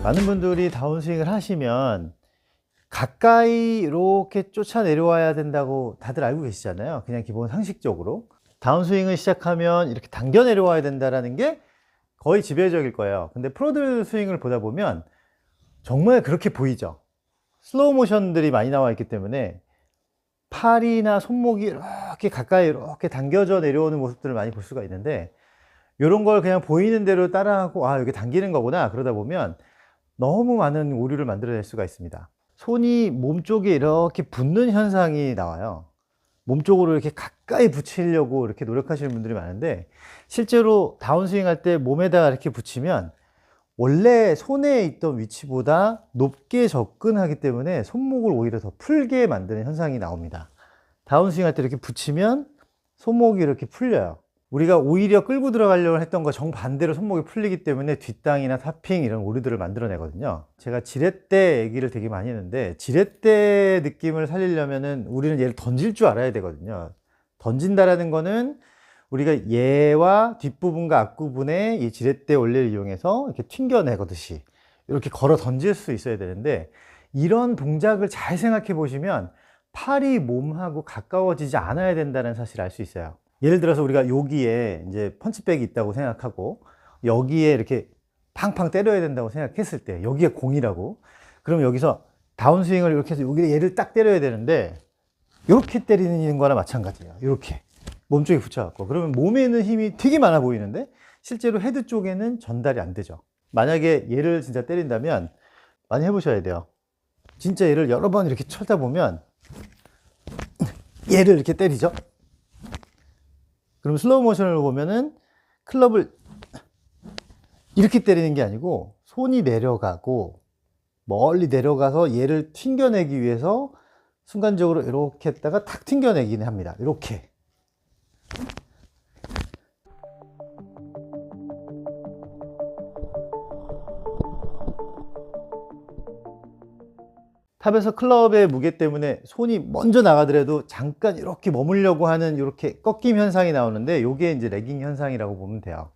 많은 분들이 다운스윙을 하시면 가까이 이렇게 쫓아 내려와야 된다고 다들 알고 계시잖아요. 그냥 기본 상식적으로. 다운스윙을 시작하면 이렇게 당겨 내려와야 된다는 게 거의 지배적일 거예요. 근데 프로들 스윙을 보다 보면 정말 그렇게 보이죠. 슬로우 모션들이 많이 나와 있기 때문에 팔이나 손목이 이렇게 가까이 이렇게 당겨져 내려오는 모습들을 많이 볼 수가 있는데, 이런 걸 그냥 보이는 대로 따라하고 아, 여기 당기는 거구나, 그러다 보면 너무 많은 오류를 만들어낼 수가 있습니다. 손이 몸 쪽에 이렇게 붙는 현상이 나와요. 몸 쪽으로 이렇게 가까이 붙이려고 이렇게 노력하시는 분들이 많은데, 실제로 다운스윙 할 때 몸에다가 이렇게 붙이면 원래 손에 있던 위치보다 높게 접근하기 때문에 손목을 오히려 더 풀게 만드는 현상이 나옵니다. 다운스윙 할 때 이렇게 붙이면 손목이 이렇게 풀려요. 우리가 오히려 끌고 들어가려고 했던 거 정반대로 손목이 풀리기 때문에 뒷땅이나 탑핑 이런 오류들을 만들어내거든요. 제가 지렛대 얘기를 되게 많이 했는데, 지렛대 느낌을 살리려면은 우리는 얘를 던질 줄 알아야 되거든요. 던진다라는 거는 우리가 얘와 뒷부분과 앞부분에 이 지렛대 원리를 이용해서 이렇게 튕겨내거듯이 이렇게 걸어 던질 수 있어야 되는데, 이런 동작을 잘 생각해 보시면 팔이 몸하고 가까워지지 않아야 된다는 사실을 알 수 있어요. 예를 들어서 우리가 여기에 이제 펀치백이 있다고 생각하고 여기에 이렇게 팡팡 때려야 된다고 생각했을 때, 여기에 공이라고, 그럼 여기서 다운스윙을 이렇게 해서 여기 얘를 딱 때려야 되는데 이렇게 때리는 거나 마찬가지예요. 이렇게 몸쪽에 붙여갖고, 그러면 몸에는 힘이 되게 많아 보이는데 실제로 헤드 쪽에는 전달이 안 되죠. 만약에 얘를 진짜 때린다면 많이 해보셔야 돼요. 진짜 얘를 여러 번 이렇게 쳐다 보면 얘를 이렇게 때리죠. 그럼 슬로우 모션을 보면은 클럽을 이렇게 때리는 게 아니고 손이 내려가고 멀리 내려가서 얘를 튕겨내기 위해서 순간적으로 이렇게 했다가 탁 튕겨내기는 합니다. 이렇게. 탑에서 클럽의 무게 때문에 손이 먼저 나가더라도 잠깐 이렇게 머물려고 하는 이렇게 꺾임 현상이 나오는데, 이게 이제 레깅 현상이라고 보면 돼요.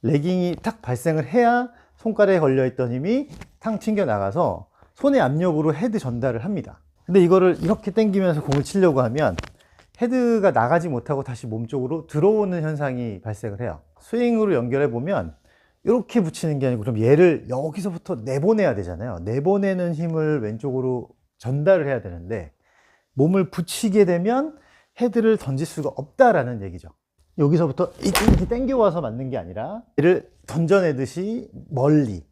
레깅이 탁 발생을 해야 손가락에 걸려있던 힘이 탕 튕겨 나가서 손의 압력으로 헤드 전달을 합니다. 근데 이거를 이렇게 당기면서 공을 치려고 하면 헤드가 나가지 못하고 다시 몸 쪽으로 들어오는 현상이 발생을 해요. 스윙으로 연결해 보면 이렇게 붙이는 게 아니고, 그럼 얘를 여기서부터 내보내야 되잖아요. 내보내는 힘을 왼쪽으로 전달을 해야 되는데 몸을 붙이게 되면 헤드를 던질 수가 없다라는 얘기죠. 여기서부터 이렇게 당겨와서 맞는 게 아니라 얘를 던져내듯이 멀리,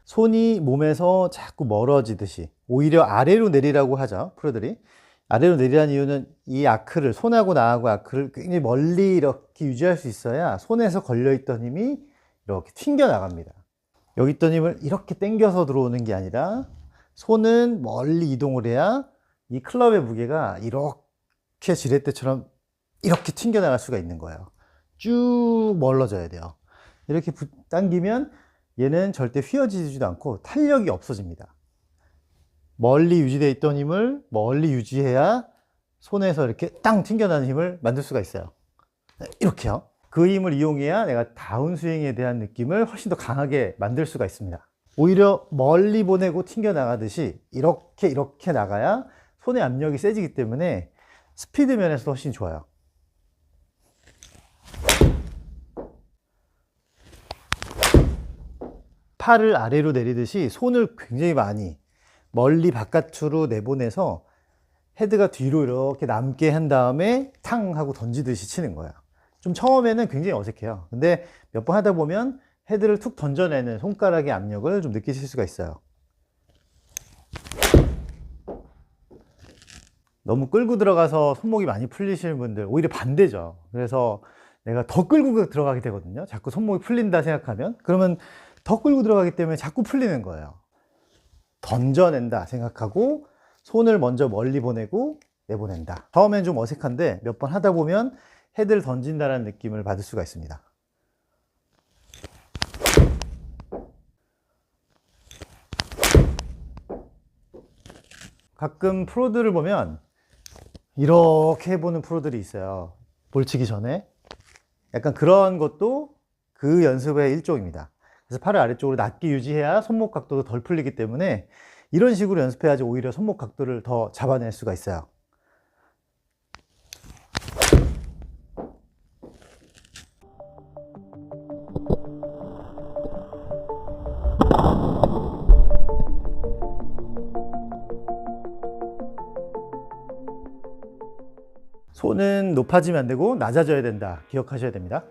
손이 몸에서 자꾸 멀어지듯이, 오히려 아래로 내리라고 하죠, 프로들이. 아래로 내리라는 이유는 이 아크를, 손하고 나하고 아크를 굉장히 멀리 이렇게 유지할 수 있어야 손에서 걸려있던 힘이 이렇게 튕겨 나갑니다. 여기 있던 힘을 이렇게 당겨서 들어오는 게 아니라 손은 멀리 이동을 해야 이 클럽의 무게가 이렇게 지렛대처럼 이렇게 튕겨 나갈 수가 있는 거예요. 쭉 멀어져야 돼요. 이렇게 당기면 얘는 절대 휘어지지도 않고 탄력이 없어집니다. 멀리 유지되어 있던 힘을 멀리 유지해야 손에서 이렇게 땅 튕겨나는 힘을 만들 수가 있어요. 이렇게요. 그 힘을 이용해야 내가 다운스윙에 대한 느낌을 훨씬 더 강하게 만들 수가 있습니다. 오히려 멀리 보내고 튕겨 나가듯이 이렇게 나가야 손의 압력이 세지기 때문에 스피드 면에서 훨씬 좋아요. 팔을 아래로 내리듯이 손을 굉장히 많이 멀리 바깥으로 내보내서 헤드가 뒤로 이렇게 남게 한 다음에 탕 하고 던지듯이 치는 거예요. 좀 처음에는 굉장히 어색해요. 근데 몇 번 하다 보면 헤드를 툭 던져내는 손가락의 압력을 좀 느끼실 수가 있어요. 너무 끌고 들어가서 손목이 많이 풀리시는 분들 오히려 반대죠. 그래서 내가 더 끌고 들어가게 되거든요. 자꾸 손목이 풀린다 생각하면. 그러면 더 끌고 들어가기 때문에 자꾸 풀리는 거예요. 던져낸다 생각하고 손을 먼저 멀리 보내고 내보낸다. 처음엔 좀 어색한데 몇 번 하다 보면 헤드를 던진다는 느낌을 받을 수가 있습니다. 가끔 프로들을 보면 이렇게 해보는 프로들이 있어요. 볼 치기 전에. 약간 그런 것도 그 연습의 일종입니다. 그래서 팔을 아래쪽으로 낮게 유지해야 손목 각도도 덜 풀리기 때문에 이런 식으로 연습해야지 오히려 손목 각도를 더 잡아낼 수가 있어요. 손은 높아지면 안 되고 낮아져야 된다. 기억하셔야 됩니다.